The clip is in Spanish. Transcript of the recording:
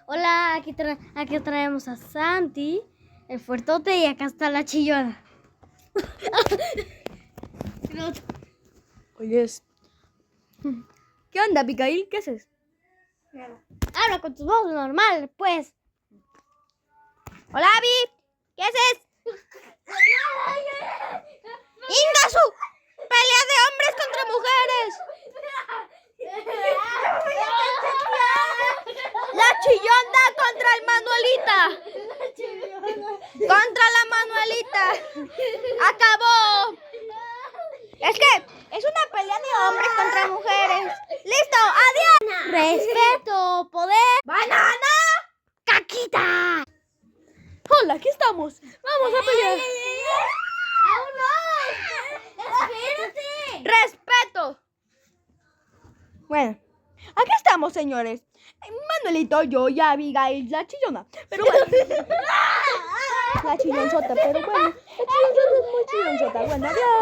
Hola, aquí traemos a Santi, el fuertote, y acá está la chillona. Oyes. ¿Qué onda, Abigail? ¿Qué haces? Habla con tu voz normal, pues. Hola, Abby. ¿Qué haces? ¡Ingasu! ¡Pelea de hombres contra mujeres! ¡La chillona contra el Manuelita! ¡Contra la Manuelita! ¡Acabó! Es que es una pelea de hombres contra mujeres. ¡Listo! ¡Adiós! Respeto, poder. ¡Banana! ¡Caquita! Hola, aquí estamos. Vamos a pelear. ¡Aún no! ¡Espérate! ¡Respeto! Bueno, aquí estamos, señores. Manuelito, yo y Abigail, la chillona. Pero bueno. La chillonzota, pero bueno. La chillonzota es muy chillonzota. Bueno, adiós.